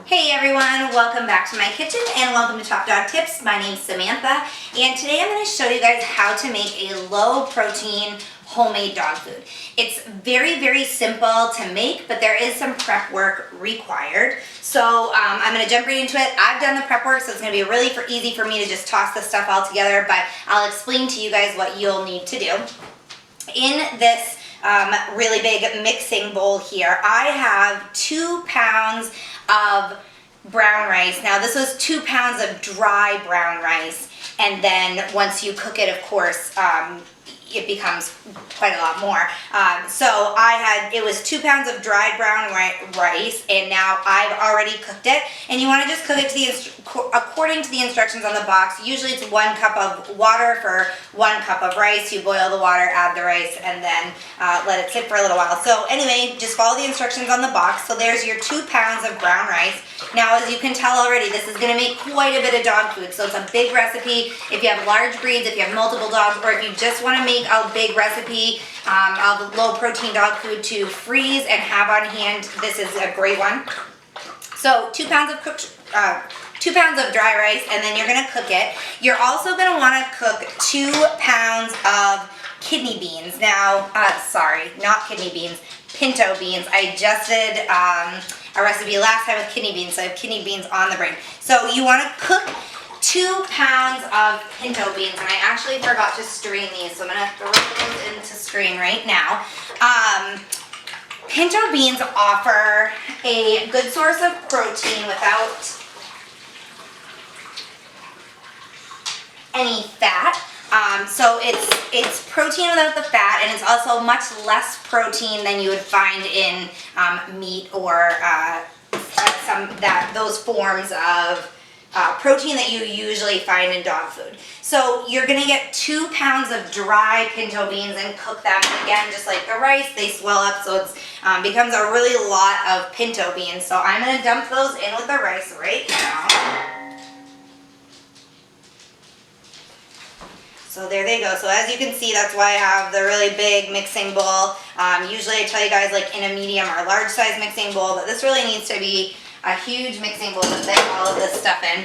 Hey everyone, welcome back to my kitchen and welcome to Top Dog Tips. My name's Samantha and today I'm going to show you guys how to make a low protein homemade dog food. It's very simple to make, but there is some prep work required. So I'm going to jump right into it. I've done the prep work, so it's going to be really easy for me to just toss this stuff all together, but I'll explain to you guys what you'll need to do. In this really big mixing bowl here, I have 2 pounds of brown rice. Now this was 2 pounds of dry brown rice, and then once you cook it, of course, it becomes quite a lot more. So it was 2 pounds of dried brown rice, and now I've already cooked it. And you want to just cook it according to the instructions on the box. Usually it's 1 cup of water for 1 cup of rice. You boil the water, add the rice, and then let it sit for a little while. So anyway, just follow the instructions on the box. So there's your 2 pounds of brown rice. Now, as you can tell already, this is going to make quite a bit of dog food. So it's a big recipe. If you have large breeds, if you have multiple dogs, or if you just want to make a big recipe of low protein dog food to freeze and have on hand, this is a great one. So 2 pounds of 2 pounds of dry rice, and then you're going to cook it. You're also going to want to cook 2 pounds of kidney beans. Now, sorry, not kidney beans, pinto beans. I just did a recipe last time with kidney beans, so I have kidney beans on the brain. So you want to cook 2 pounds of pinto beans, and I actually forgot to strain these, so I'm going to throw those into strain right now. Pinto beans offer a good source of protein without any fat. So it's protein without the fat, and it's also much less protein than you would find in meat or those forms of protein that you usually find in dog food. So you're going to get 2 pounds of dry pinto beans and cook them. Again, just like the rice, they swell up, so it becomes a really lot of pinto beans. So I'm going to dump those in with the rice right now. So there they go. So as you can see, that's why I have the really big mixing bowl. Usually I tell you guys like in a medium or large size mixing bowl, but this really needs to be a huge mixing bowl to fit all of this stuff in.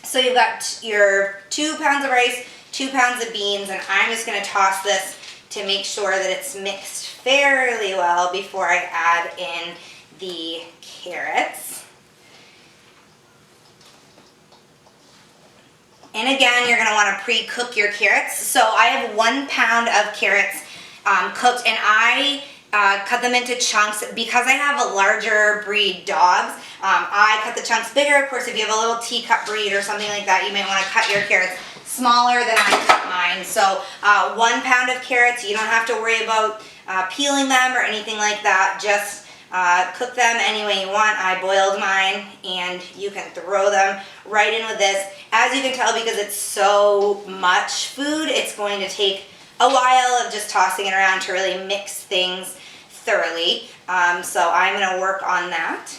So you've got your 2 pounds of rice, 2 pounds of beans, and I'm just going to toss this to make sure that it's mixed fairly well before I add in the carrots. And again, you're going to want to pre-cook your carrots. So I have 1 pound of carrots cooked, and I cut them into chunks because I have a larger breed dogs. I cut the chunks bigger. Of course, if you have a little teacup breed or something like that, you might want to cut your carrots smaller than I cut mine. So 1 pound of carrots, you don't have to worry about peeling them or anything like that. Just cook them any way you want. I boiled mine, and you can throw them right in with this. As you can tell, because it's so much food, it's going to take a while of just tossing it around to really mix things thoroughly. So I'm going to work on that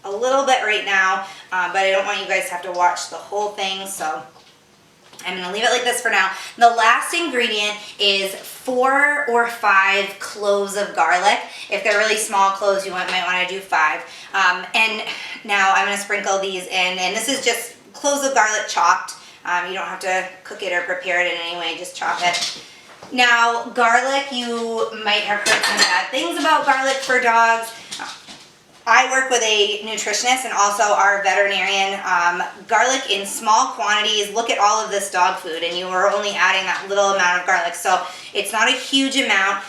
a little bit right now, but I don't want you guys to have to watch the whole thing, so I'm going to leave it like this for now. The last ingredient is 4 or 5 cloves of garlic. If they're really small cloves, you might want to do 5. And now I'm going to sprinkle these in, and this is just cloves of garlic chopped. You don't have to cook it or prepare it in any way, just chop it. Now, garlic, you might have heard some bad things about garlic for dogs. I work with a nutritionist and also our veterinarian. Garlic in small quantities, look at all of this dog food, and you are only adding that little amount of garlic. So it's not a huge amount.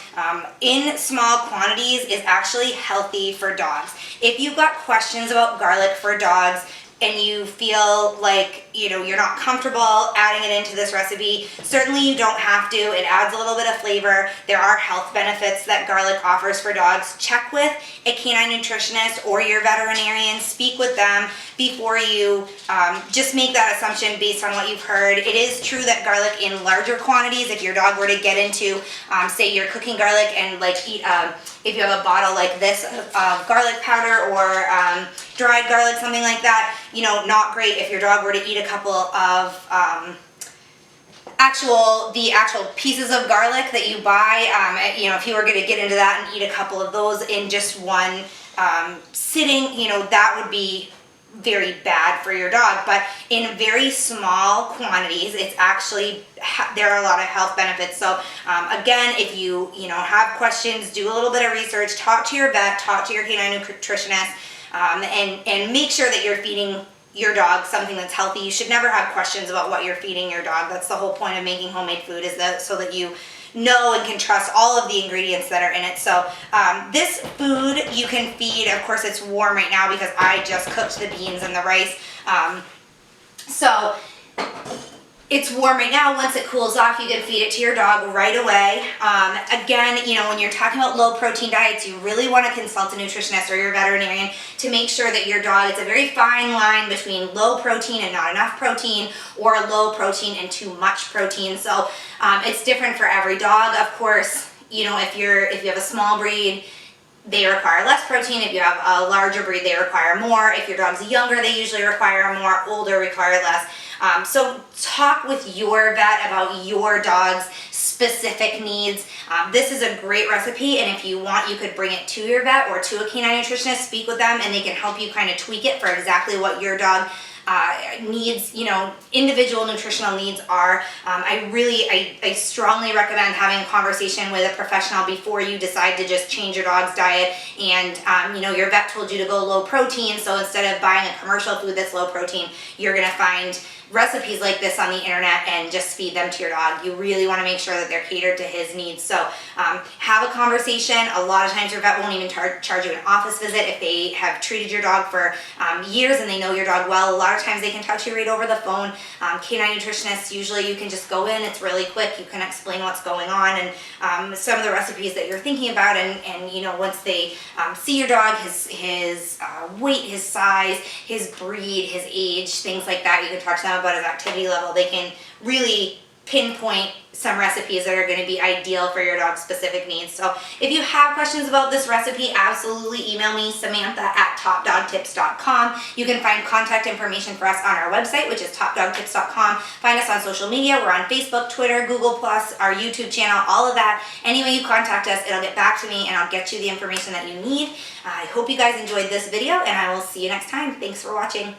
In small quantities is actually healthy for dogs. If you've got questions about garlic for dogs, and you feel like, you're not comfortable adding it into this recipe, certainly you don't have to. It adds a little bit of flavor. There are health benefits that garlic offers for dogs. Check with a canine nutritionist or your veterinarian. Speak with them before you just make that assumption based on what you've heard. It is true that garlic in larger quantities, if your dog were to get into, say you're cooking garlic and eat, if you have a bottle like this of garlic powder or dried garlic, something like that, not great if your dog were to eat a couple of the actual pieces of garlic that you buy. If you were going to get into that and eat a couple of those in just one sitting, that would be very bad for your dog. But in very small quantities, it's actually, there are a lot of health benefits. So again, if you have questions, do a little bit of research, talk to your vet, talk to your canine nutritionist, and make sure that you're feeding your dog something that's healthy. You should never have questions about what you're feeding your dog. That's the whole point of making homemade food, is that so that you know and can trust all of the ingredients that are in it. So this food you can feed, of course it's warm right now because I just cooked the beans and the rice. So it's warm right now. Once it cools off, you can feed it to your dog right away. Again, when you're talking about low protein diets, you really want to consult a nutritionist or your veterinarian to make sure that your dog, it's a very fine line between low protein and not enough protein, or low protein and too much protein. So it's different for every dog. Of course, if you have a small breed, they require less protein. If you have a larger breed, they require more. If your dog's younger, they usually require more. Older, require less. So talk with your vet about your dog's specific needs. This is a great recipe, and if you want, you could bring it to your vet or to a canine nutritionist, speak with them, and they can help you kind of tweak it for exactly what your dog needs, individual nutritional needs are. I strongly recommend having a conversation with a professional before you decide to just change your dog's diet. And your vet told you to go low protein, so instead of buying a commercial food that's low protein, you're gonna find recipes like this on the internet and just feed them to your dog. You really want to make sure that they're catered to his needs. So have a conversation. A lot of times your vet won't even charge you an office visit if they have treated your dog for years and they know your dog well. A lot of times they can talk to you right over the phone. Canine nutritionists, usually you can just go in, it's really quick, you can explain what's going on and some of the recipes that you're thinking about, and once they see your dog, his weight, his size, his breed, his age, things like that, you can talk to them about his activity level. They can really pinpoint some recipes that are going to be ideal for your dog's specific needs. So if you have questions about this recipe, absolutely email me, Samantha@topdogtips.com. You can find contact information for us on our website, which is topdogtips.com. Find us on social media. We're on Facebook, Twitter, Google+, our YouTube channel, all of that. Any way you contact us, it'll get back to me and I'll get you the information that you need. I hope you guys enjoyed this video, and I will see you next time. Thanks for watching.